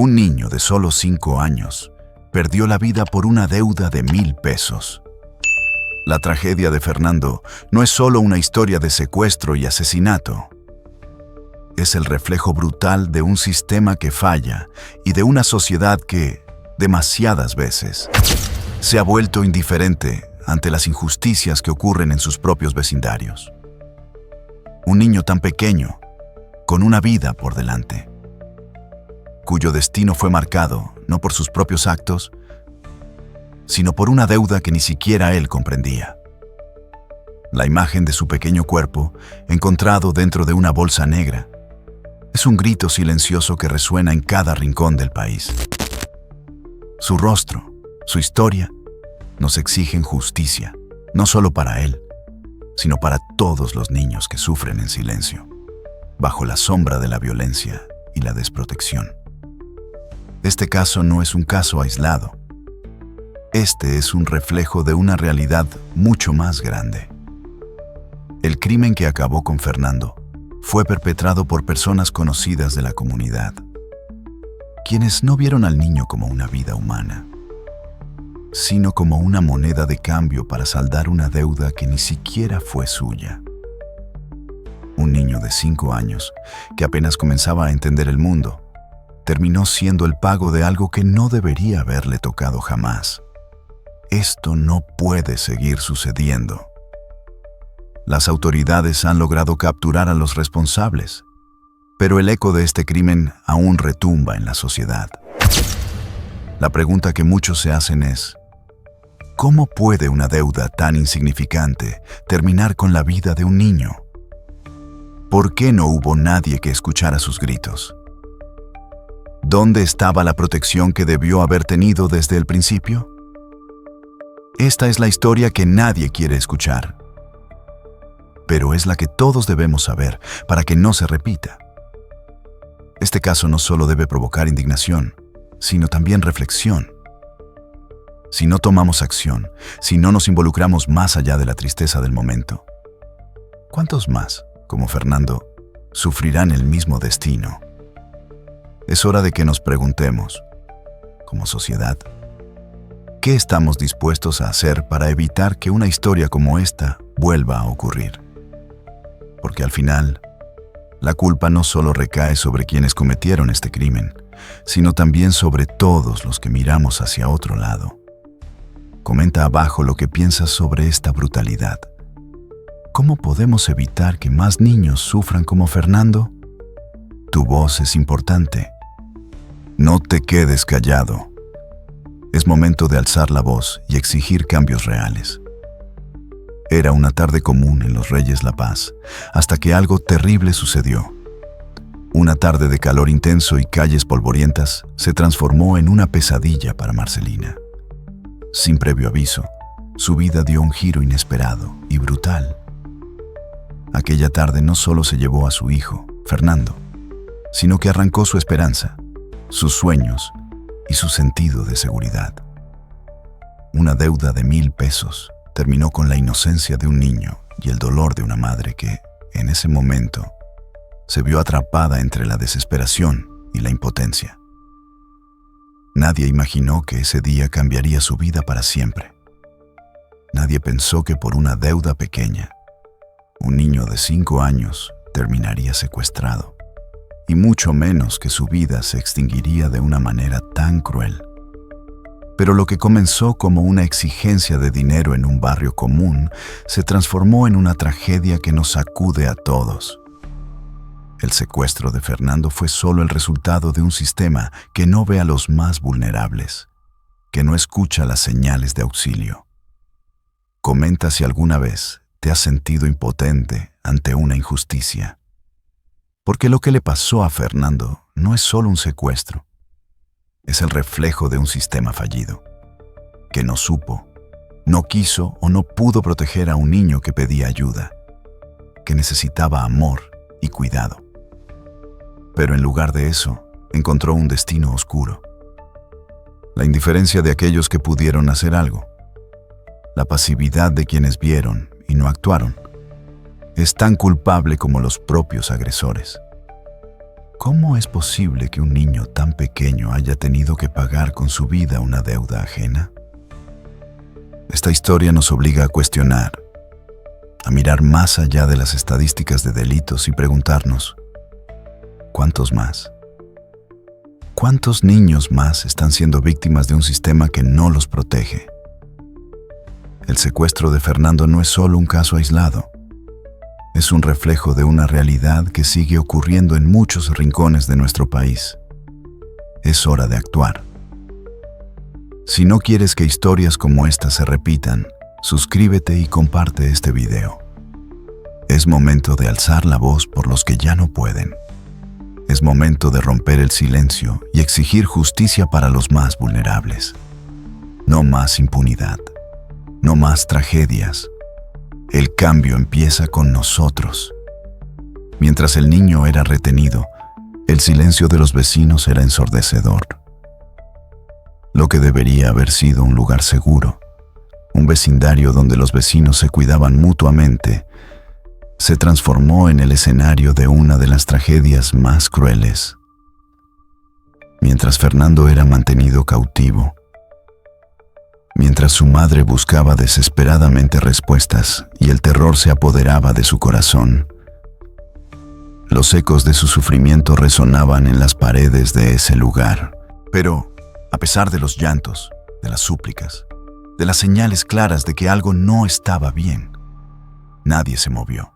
Un niño de solo 5 años perdió la vida por una deuda de 1,000 pesos. La tragedia de Fernando no es solo una historia de secuestro y asesinato. Es el reflejo brutal de un sistema que falla y de una sociedad que, demasiadas veces, se ha vuelto indiferente ante las injusticias que ocurren en sus propios vecindarios. Un niño tan pequeño, con una vida por delante, cuyo destino fue marcado no por sus propios actos, sino por una deuda que ni siquiera él comprendía. La imagen de su pequeño cuerpo, encontrado dentro de una bolsa negra, es un grito silencioso que resuena en cada rincón del país. Su rostro, su historia, nos exigen justicia, no solo para él, sino para todos los niños que sufren en silencio, bajo la sombra de la violencia y la desprotección. Este caso no es un caso aislado. Este es un reflejo de una realidad mucho más grande. El crimen que acabó con Fernando fue perpetrado por personas conocidas de la comunidad, quienes no vieron al niño como una vida humana, sino como una moneda de cambio para saldar una deuda que ni siquiera fue suya. Un niño de 5 años, que apenas comenzaba a entender el mundo, terminó siendo el pago de algo que no debería haberle tocado jamás. Esto no puede seguir sucediendo. Las autoridades han logrado capturar a los responsables, pero el eco de este crimen aún retumba en la sociedad. La pregunta que muchos se hacen es: ¿cómo puede una deuda tan insignificante terminar con la vida de un niño? ¿Por qué no hubo nadie que escuchara sus gritos? ¿Dónde estaba la protección que debió haber tenido desde el principio? Esta es la historia que nadie quiere escuchar, pero es la que todos debemos saber para que no se repita. Este caso no solo debe provocar indignación, sino también reflexión. Si no tomamos acción, si no nos involucramos más allá de la tristeza del momento, ¿cuántos más, como Fernando, sufrirán el mismo destino? Es hora de que nos preguntemos, como sociedad, ¿qué estamos dispuestos a hacer para evitar que una historia como esta vuelva a ocurrir? Porque al final, la culpa no solo recae sobre quienes cometieron este crimen, sino también sobre todos los que miramos hacia otro lado. Comenta abajo lo que piensas sobre esta brutalidad. ¿Cómo podemos evitar que más niños sufran como Fernando? Tu voz es importante. No te quedes callado. Es momento de alzar la voz y exigir cambios reales. Era una tarde común en Los Reyes La Paz, hasta que algo terrible sucedió. Una tarde de calor intenso y calles polvorientas se transformó en una pesadilla para Marcelina. Sin previo aviso, su vida dio un giro inesperado y brutal. Aquella tarde no solo se llevó a su hijo, Fernando, sino que arrancó su esperanza, sus sueños y su sentido de seguridad. Una deuda de 1,000 pesos terminó con la inocencia de un niño y el dolor de una madre que, en ese momento, se vio atrapada entre la desesperación y la impotencia. Nadie imaginó que ese día cambiaría su vida para siempre. Nadie pensó que por una deuda pequeña, un niño de 5 años terminaría secuestrado, y mucho menos que su vida se extinguiría de una manera tan cruel. Pero lo que comenzó como una exigencia de dinero en un barrio común se transformó en una tragedia que nos sacude a todos. El secuestro de Fernando fue solo el resultado de un sistema que no ve a los más vulnerables, que no escucha las señales de auxilio. Comenta si alguna vez te has sentido impotente ante una injusticia. Porque lo que le pasó a Fernando no es solo un secuestro, es el reflejo de un sistema fallido, que no supo, no quiso o no pudo proteger a un niño que pedía ayuda, que necesitaba amor y cuidado. Pero en lugar de eso, encontró un destino oscuro. La indiferencia de aquellos que pudieron hacer algo, la pasividad de quienes vieron y no actuaron, es tan culpable como los propios agresores. ¿Cómo es posible que un niño tan pequeño haya tenido que pagar con su vida una deuda ajena? Esta historia nos obliga a cuestionar, a mirar más allá de las estadísticas de delitos y preguntarnos, ¿cuántos más? ¿Cuántos niños más están siendo víctimas de un sistema que no los protege? El secuestro de Fernando no es solo un caso aislado. Es un reflejo de una realidad que sigue ocurriendo en muchos rincones de nuestro país. Es hora de actuar. Si no quieres que historias como esta se repitan, suscríbete y comparte este video. Es momento de alzar la voz por los que ya no pueden. Es momento de romper el silencio y exigir justicia para los más vulnerables. No más impunidad. No más tragedias. El cambio empieza con nosotros. Mientras el niño era retenido, el silencio de los vecinos era ensordecedor. Lo que debería haber sido un lugar seguro, un vecindario donde los vecinos se cuidaban mutuamente, se transformó en el escenario de una de las tragedias más crueles. Mientras Fernando era mantenido cautivo, mientras su madre buscaba desesperadamente respuestas y el terror se apoderaba de su corazón, los ecos de su sufrimiento resonaban en las paredes de ese lugar. Pero, a pesar de los llantos, de las súplicas, de las señales claras de que algo no estaba bien, nadie se movió.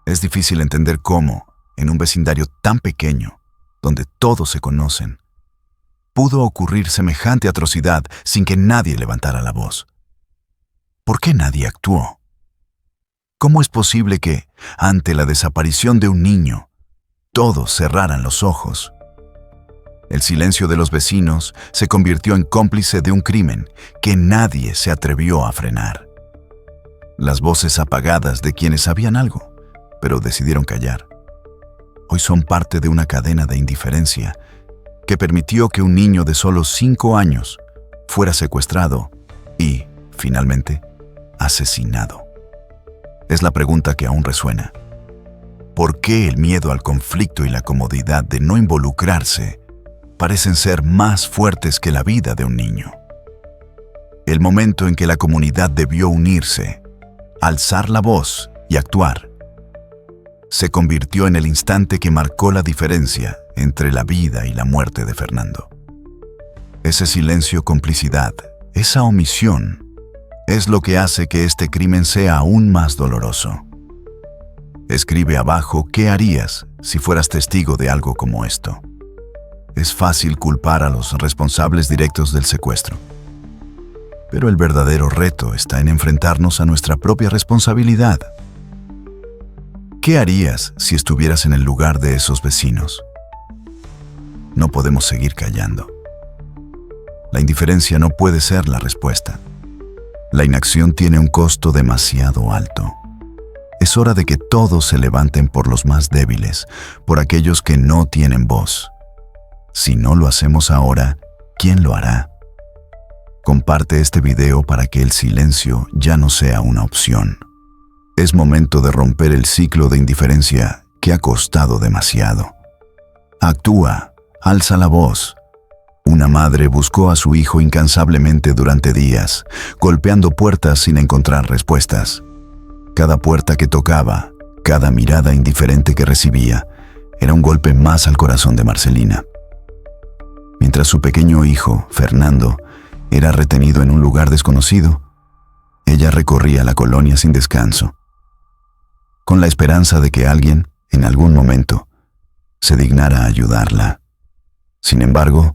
Es difícil entender cómo, en un vecindario tan pequeño, donde todos se conocen, pudo ocurrir semejante atrocidad sin que nadie levantara la voz. ¿Por qué nadie actuó? ¿Cómo es posible que, ante la desaparición de un niño, todos cerraran los ojos? El silencio de los vecinos se convirtió en cómplice de un crimen que nadie se atrevió a frenar. Las voces apagadas de quienes sabían algo, pero decidieron callar, hoy son parte de una cadena de indiferencia que permitió que un niño de solo 5 años fuera secuestrado y, finalmente, asesinado. Es la pregunta que aún resuena. ¿Por qué el miedo al conflicto y la comodidad de no involucrarse parecen ser más fuertes que la vida de un niño? El momento en que la comunidad debió unirse, alzar la voz y actuar, se convirtió en el instante que marcó la diferencia entre la vida y la muerte de Fernando. Ese silencio, complicidad, esa omisión, es lo que hace que este crimen sea aún más doloroso. Escribe abajo qué harías si fueras testigo de algo como esto. Es fácil culpar a los responsables directos del secuestro. Pero el verdadero reto está en enfrentarnos a nuestra propia responsabilidad. ¿Qué harías si estuvieras en el lugar de esos vecinos? No podemos seguir callando. La indiferencia no puede ser la respuesta. La inacción tiene un costo demasiado alto. Es hora de que todos se levanten por los más débiles, por aquellos que no tienen voz. Si no lo hacemos ahora, ¿quién lo hará? Comparte este video para que el silencio ya no sea una opción. Es momento de romper el ciclo de indiferencia que ha costado demasiado. Actúa, alza la voz. Una madre buscó a su hijo incansablemente durante días, golpeando puertas sin encontrar respuestas. Cada puerta que tocaba, cada mirada indiferente que recibía, era un golpe más al corazón de Marcelina. Mientras su pequeño hijo, Fernando, era retenido en un lugar desconocido, ella recorría la colonia sin descanso, con la esperanza de que alguien, en algún momento, se dignara a ayudarla. Sin embargo,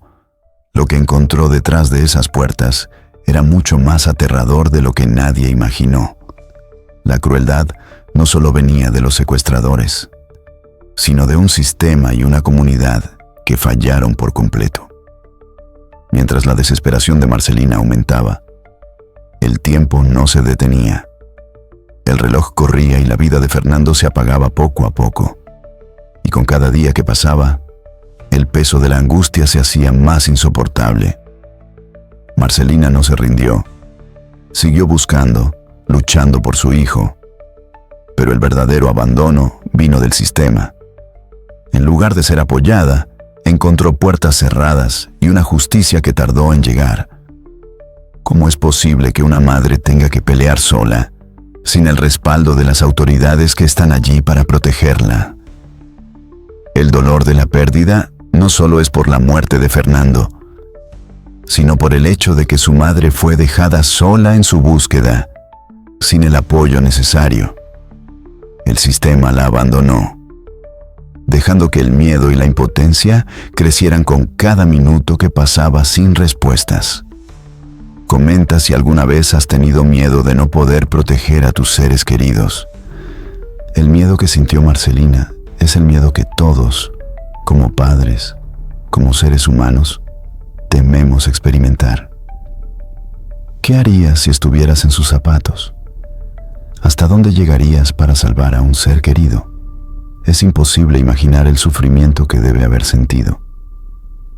lo que encontró detrás de esas puertas era mucho más aterrador de lo que nadie imaginó. La crueldad no solo venía de los secuestradores, sino de un sistema y una comunidad que fallaron por completo. Mientras la desesperación de Marcelina aumentaba, el tiempo no se detenía. El reloj corría y la vida de Fernando se apagaba poco a poco. Y con cada día que pasaba, el peso de la angustia se hacía más insoportable. Marcelina no se rindió. Siguió buscando, luchando por su hijo. Pero el verdadero abandono vino del sistema. En lugar de ser apoyada, encontró puertas cerradas y una justicia que tardó en llegar. ¿Cómo es posible que una madre tenga que pelear sola, sin el respaldo de las autoridades que están allí para protegerla? El dolor de la pérdida no solo es por la muerte de Fernando, sino por el hecho de que su madre fue dejada sola en su búsqueda, sin el apoyo necesario. El sistema la abandonó, dejando que el miedo y la impotencia crecieran con cada minuto que pasaba sin respuestas. Comenta si alguna vez has tenido miedo de no poder proteger a tus seres queridos. El miedo que sintió Marcelina es el miedo que todos, como padres, como seres humanos, tememos experimentar. ¿Qué harías si estuvieras en sus zapatos? ¿Hasta dónde llegarías para salvar a un ser querido? Es imposible imaginar el sufrimiento que debe haber sentido.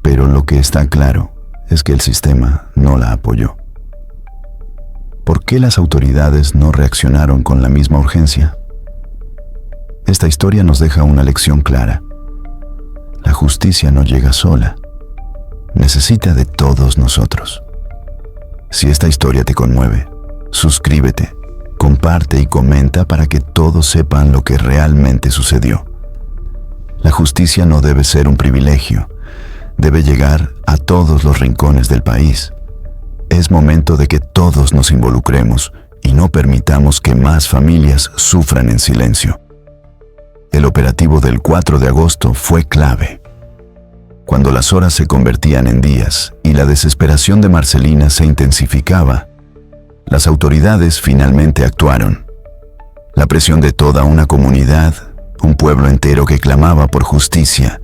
Pero lo que está claro es que el sistema no la apoyó. ¿Por qué las autoridades no reaccionaron con la misma urgencia? Esta historia nos deja una lección clara. La justicia no llega sola. Necesita de todos nosotros. Si esta historia te conmueve, suscríbete, comparte y comenta para que todos sepan lo que realmente sucedió. La justicia no debe ser un privilegio, debe llegar a todos los rincones del país. Es momento de que todos nos involucremos y no permitamos que más familias sufran en silencio. El operativo del 4 de agosto fue clave. Cuando las horas se convertían en días y la desesperación de Marcelina se intensificaba, las autoridades finalmente actuaron. La presión de toda una comunidad, un pueblo entero que clamaba por justicia,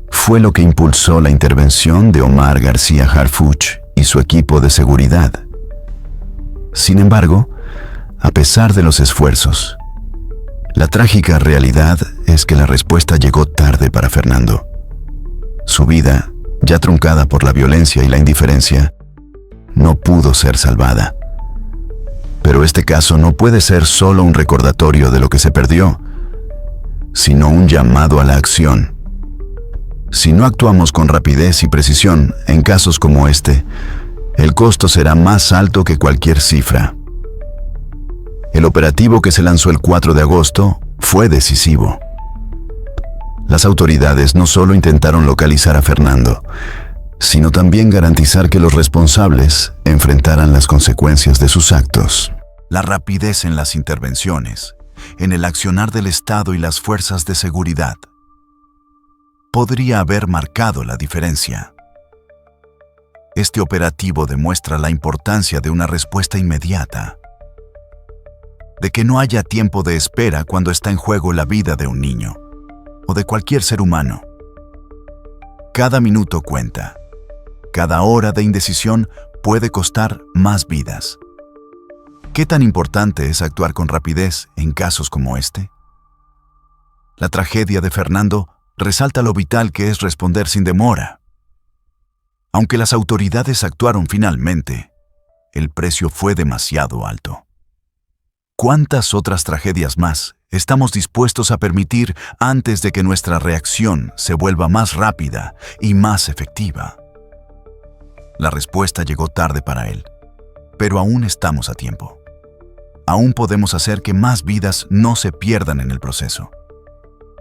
fue lo que impulsó la intervención de Omar García Harfuch y su equipo de seguridad. Sin embargo, a pesar de los esfuerzos, la trágica realidad es que la respuesta llegó tarde para Fernando. Su vida, ya truncada por la violencia y la indiferencia, no pudo ser salvada. Pero este caso no puede ser solo un recordatorio de lo que se perdió, sino un llamado a la acción. Si no actuamos con rapidez y precisión en casos como este, el costo será más alto que cualquier cifra. El operativo que se lanzó el 4 de agosto fue decisivo. Las autoridades no solo intentaron localizar a Fernando, sino también garantizar que los responsables enfrentaran las consecuencias de sus actos. La rapidez en las intervenciones, en el accionar del Estado y las fuerzas de seguridad, podría haber marcado la diferencia. Este operativo demuestra la importancia de una respuesta inmediata, de que no haya tiempo de espera cuando está en juego la vida de un niño o de cualquier ser humano. Cada minuto cuenta. Cada hora de indecisión puede costar más vidas. ¿Qué tan importante es actuar con rapidez en casos como este? La tragedia de Fernando resalta lo vital que es responder sin demora. Aunque las autoridades actuaron finalmente, el precio fue demasiado alto. ¿Cuántas otras tragedias más estamos dispuestos a permitir antes de que nuestra reacción se vuelva más rápida y más efectiva? La respuesta llegó tarde para él, pero aún estamos a tiempo. Aún podemos hacer que más vidas no se pierdan en el proceso.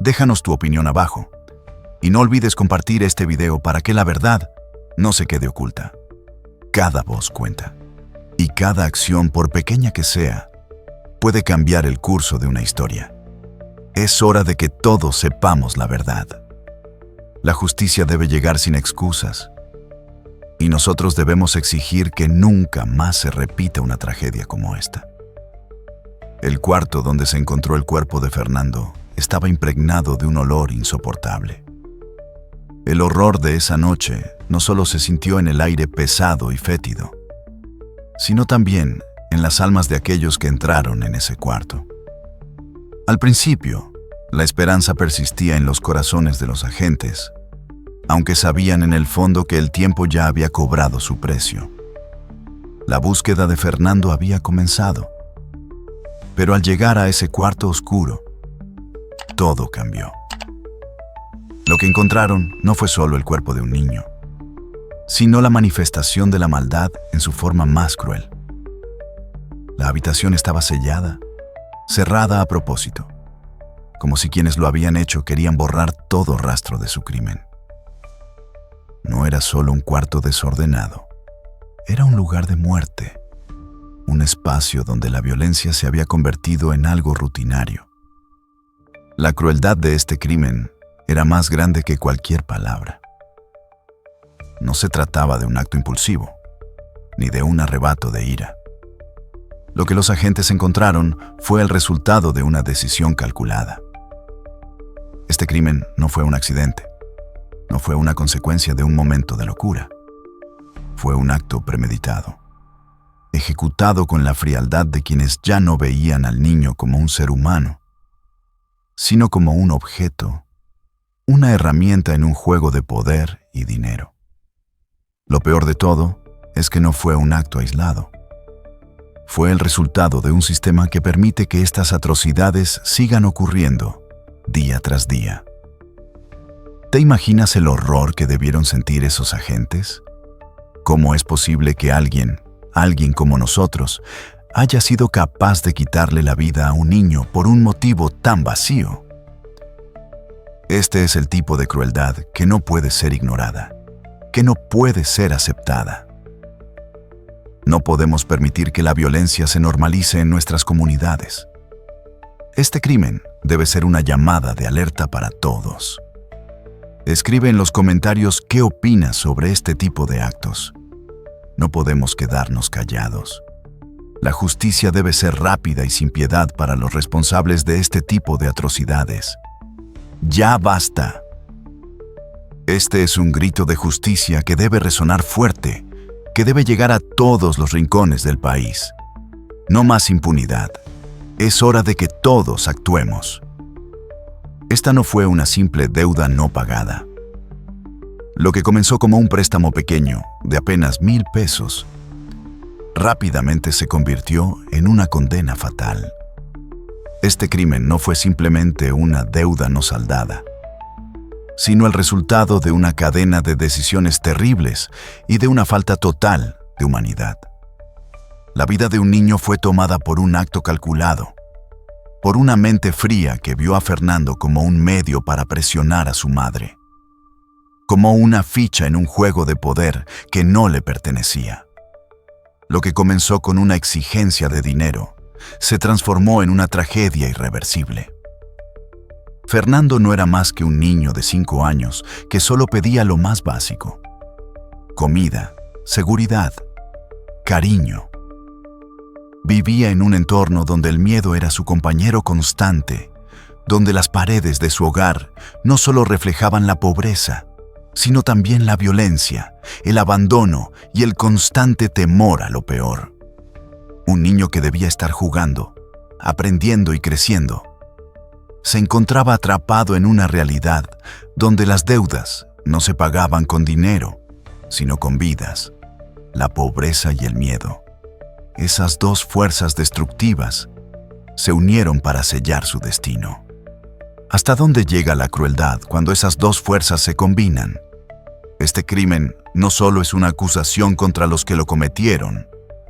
Déjanos tu opinión abajo y no olvides compartir este video para que la verdad no se quede oculta. Cada voz cuenta y cada acción, por pequeña que sea, puede cambiar el curso de una historia. Es hora de que todos sepamos la verdad. La justicia debe llegar sin excusas y nosotros debemos exigir que nunca más se repita una tragedia como esta. El cuarto donde se encontró el cuerpo de Fernando estaba impregnado de un olor insoportable. El horror de esa noche no solo se sintió en el aire pesado y fétido, sino también en las almas de aquellos que entraron en ese cuarto. Al principio, la esperanza persistía en los corazones de los agentes, aunque sabían en el fondo que el tiempo ya había cobrado su precio. La búsqueda de Fernando había comenzado, pero al llegar a ese cuarto oscuro, todo cambió. Lo que encontraron no fue solo el cuerpo de un niño, sino la manifestación de la maldad en su forma más cruel. La habitación estaba sellada, cerrada a propósito, como si quienes lo habían hecho querían borrar todo rastro de su crimen. No era solo un cuarto desordenado, era un lugar de muerte, un espacio donde la violencia se había convertido en algo rutinario. La crueldad de este crimen era más grande que cualquier palabra. No se trataba de un acto impulsivo, ni de un arrebato de ira. Lo que los agentes encontraron fue el resultado de una decisión calculada. Este crimen no fue un accidente, no fue una consecuencia de un momento de locura. Fue un acto premeditado, ejecutado con la frialdad de quienes ya no veían al niño como un ser humano, sino como un objeto, una herramienta en un juego de poder y dinero. Lo peor de todo es que no fue un acto aislado. Fue el resultado de un sistema que permite que estas atrocidades sigan ocurriendo día tras día. ¿Te imaginas el horror que debieron sentir esos agentes? ¿Cómo es posible que alguien como nosotros, haya sido capaz de quitarle la vida a un niño por un motivo tan vacío? Este es el tipo de crueldad que no puede ser ignorada, que no puede ser aceptada. No podemos permitir que la violencia se normalice en nuestras comunidades. Este crimen debe ser una llamada de alerta para todos. Escribe en los comentarios qué opinas sobre este tipo de actos. No podemos quedarnos callados. La justicia debe ser rápida y sin piedad para los responsables de este tipo de atrocidades. ¡Ya basta! Este es un grito de justicia que debe resonar fuerte, que debe llegar a todos los rincones del país. No más impunidad. Es hora de que todos actuemos. Esta no fue una simple deuda no pagada. Lo que comenzó como un préstamo pequeño de apenas 1,000 pesos, rápidamente se convirtió en una condena fatal. Este crimen no fue simplemente una deuda no saldada, sino el resultado de una cadena de decisiones terribles y de una falta total de humanidad. La vida de un niño fue tomada por un acto calculado, por una mente fría que vio a Fernando como un medio para presionar a su madre, como una ficha en un juego de poder que no le pertenecía. Lo que comenzó con una exigencia de dinero se transformó en una tragedia irreversible. Fernando no era más que un niño de 5 años que solo pedía lo más básico: comida, seguridad, cariño. Vivía en un entorno donde el miedo era su compañero constante, donde las paredes de su hogar no solo reflejaban la pobreza, sino también la violencia, el abandono y el constante temor a lo peor. Un niño que debía estar jugando, aprendiendo y creciendo, se encontraba atrapado en una realidad donde las deudas no se pagaban con dinero, sino con vidas, la pobreza y el miedo. Esas dos fuerzas destructivas se unieron para sellar su destino. ¿Hasta dónde llega la crueldad cuando esas dos fuerzas se combinan? Este crimen no solo es una acusación contra los que lo cometieron,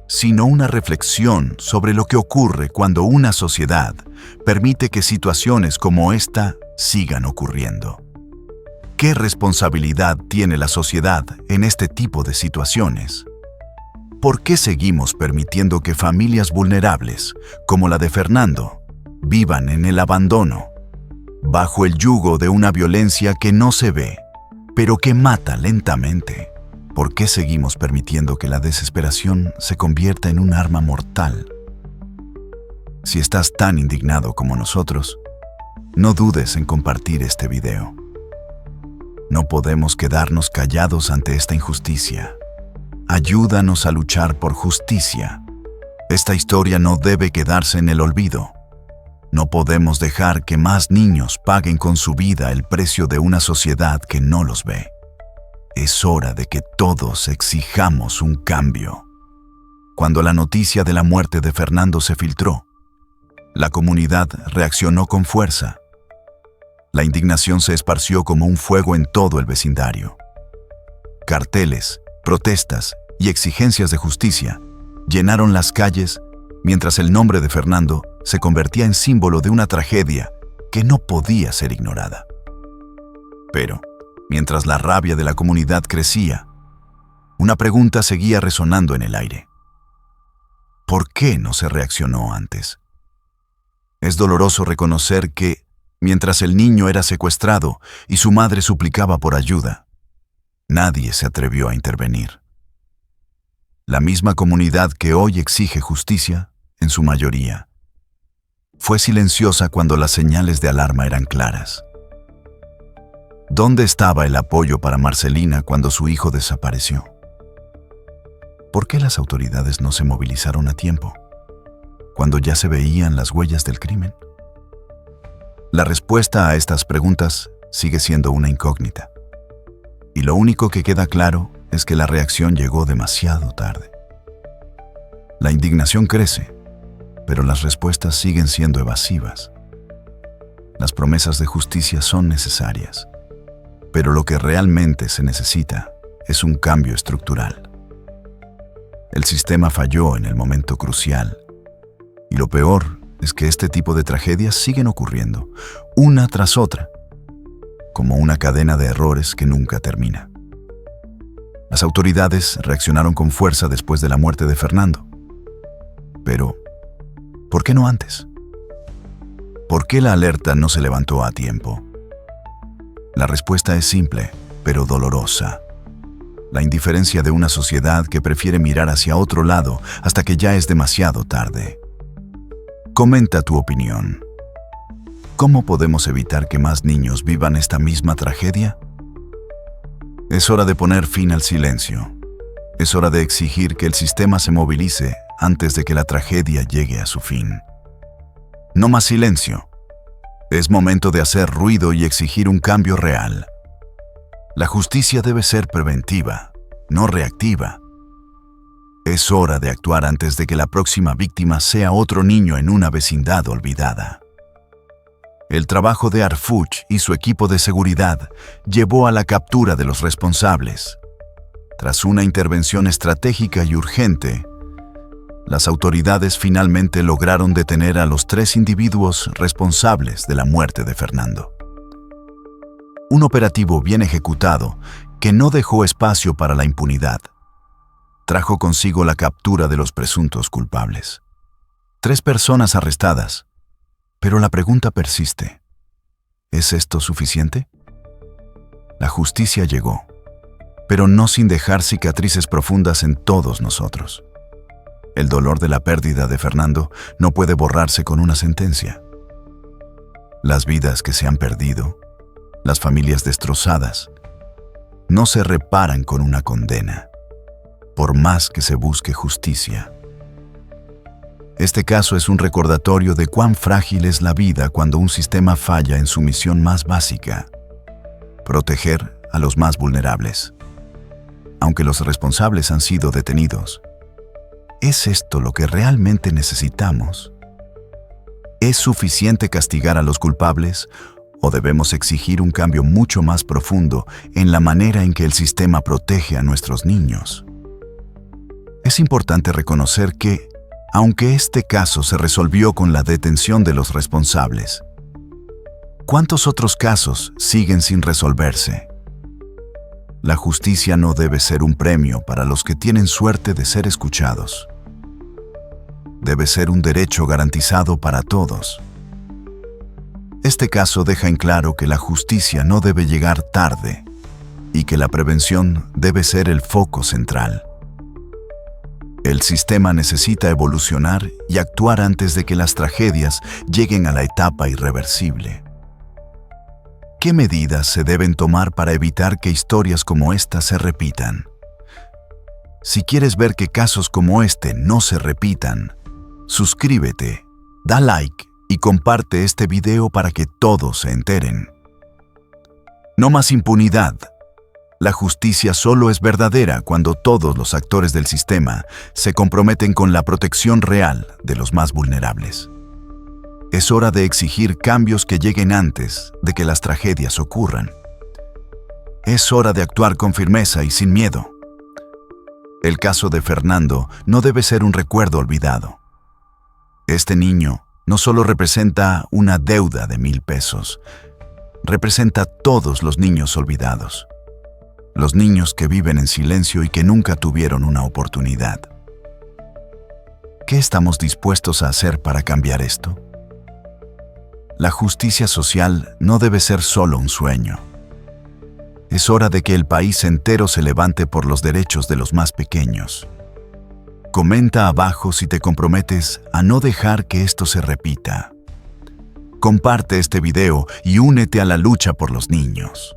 sino una reflexión sobre lo que ocurre cuando una sociedad permite que situaciones como esta sigan ocurriendo. ¿Qué responsabilidad tiene la sociedad en este tipo de situaciones? ¿Por qué seguimos permitiendo que familias vulnerables, como la de Fernando, vivan en el abandono, bajo el yugo de una violencia que no se ve, pero que mata lentamente? ¿Por qué seguimos permitiendo que la desesperación se convierta en un arma mortal? Si estás tan indignado como nosotros, no dudes en compartir este video. No podemos quedarnos callados ante esta injusticia. Ayúdanos a luchar por justicia. Esta historia no debe quedarse en el olvido. No podemos dejar que más niños paguen con su vida el precio de una sociedad que no los ve. Es hora de que todos exijamos un cambio. Cuando la noticia de la muerte de Fernando se filtró, la comunidad reaccionó con fuerza. La indignación se esparció como un fuego en todo el vecindario. Carteles, protestas y exigencias de justicia llenaron las calles mientras el nombre de Fernando se convertía en símbolo de una tragedia que no podía ser ignorada. Pero, mientras la rabia de la comunidad crecía, una pregunta seguía resonando en el aire. ¿Por qué no se reaccionó antes? Es doloroso reconocer que, mientras el niño era secuestrado y su madre suplicaba por ayuda, nadie se atrevió a intervenir. La misma comunidad que hoy exige justicia, en su mayoría, fue silenciosa cuando las señales de alarma eran claras. ¿Dónde estaba el apoyo para Marcelina cuando su hijo desapareció? ¿Por qué las autoridades no se movilizaron a tiempo, cuando ya se veían las huellas del crimen? La respuesta a estas preguntas sigue siendo una incógnita. Y lo único que queda claro es que la reacción llegó demasiado tarde. La indignación crece, pero las respuestas siguen siendo evasivas. Las promesas de justicia son necesarias, pero lo que realmente se necesita es un cambio estructural. El sistema falló en el momento crucial, y lo peor es que este tipo de tragedias siguen ocurriendo, una tras otra, como una cadena de errores que nunca termina. Las autoridades reaccionaron con fuerza después de la muerte de Fernando. Pero, ¿por qué no antes? ¿Por qué la alerta no se levantó a tiempo? La respuesta es simple, pero dolorosa. La indiferencia de una sociedad que prefiere mirar hacia otro lado hasta que ya es demasiado tarde. Comenta tu opinión. ¿Cómo podemos evitar que más niños vivan esta misma tragedia? Es hora de poner fin al silencio. Es hora de exigir que el sistema se movilice antes de que la tragedia llegue a su fin. No más silencio. Es momento de hacer ruido y exigir un cambio real. La justicia debe ser preventiva, no reactiva. Es hora de actuar antes de que la próxima víctima sea otro niño en una vecindad olvidada. El trabajo de Arfuch y su equipo de seguridad llevó a la captura de los responsables. Tras una intervención estratégica y urgente, las autoridades finalmente lograron detener a los 3 individuos responsables de la muerte de Fernando. Un operativo bien ejecutado que no dejó espacio para la impunidad. Trajo consigo la captura de los presuntos culpables. 3 personas arrestadas, pero la pregunta persiste. ¿Es esto suficiente? La justicia llegó, pero no sin dejar cicatrices profundas en todos nosotros. El dolor de la pérdida de Fernando no puede borrarse con una sentencia. Las vidas que se han perdido, las familias destrozadas, no se reparan con una condena, por más que se busque justicia. Este caso es un recordatorio de cuán frágil es la vida cuando un sistema falla en su misión más básica: proteger a los más vulnerables. Aunque los responsables han sido detenidos, ¿es esto lo que realmente necesitamos? ¿Es suficiente castigar a los culpables o debemos exigir un cambio mucho más profundo en la manera en que el sistema protege a nuestros niños? Es importante reconocer que, aunque este caso se resolvió con la detención de los responsables, ¿cuántos otros casos siguen sin resolverse? La justicia no debe ser un premio para los que tienen suerte de ser escuchados. Debe ser un derecho garantizado para todos. Este caso deja en claro que la justicia no debe llegar tarde y que la prevención debe ser el foco central. El sistema necesita evolucionar y actuar antes de que las tragedias lleguen a la etapa irreversible. ¿Qué medidas se deben tomar para evitar que historias como esta se repitan? Si quieres ver que casos como este no se repitan, suscríbete, da like y comparte este video para que todos se enteren. No más impunidad. La justicia solo es verdadera cuando todos los actores del sistema se comprometen con la protección real de los más vulnerables. Es hora de exigir cambios que lleguen antes de que las tragedias ocurran. Es hora de actuar con firmeza y sin miedo. El caso de Fernando no debe ser un recuerdo olvidado. Este niño no solo representa una deuda de 1,000 pesos, representa todos los niños olvidados. Los niños que viven en silencio y que nunca tuvieron una oportunidad. ¿Qué estamos dispuestos a hacer para cambiar esto? La justicia social no debe ser solo un sueño. Es hora de que el país entero se levante por los derechos de los más pequeños. Comenta abajo si te comprometes a no dejar que esto se repita. Comparte este video y únete a la lucha por los niños.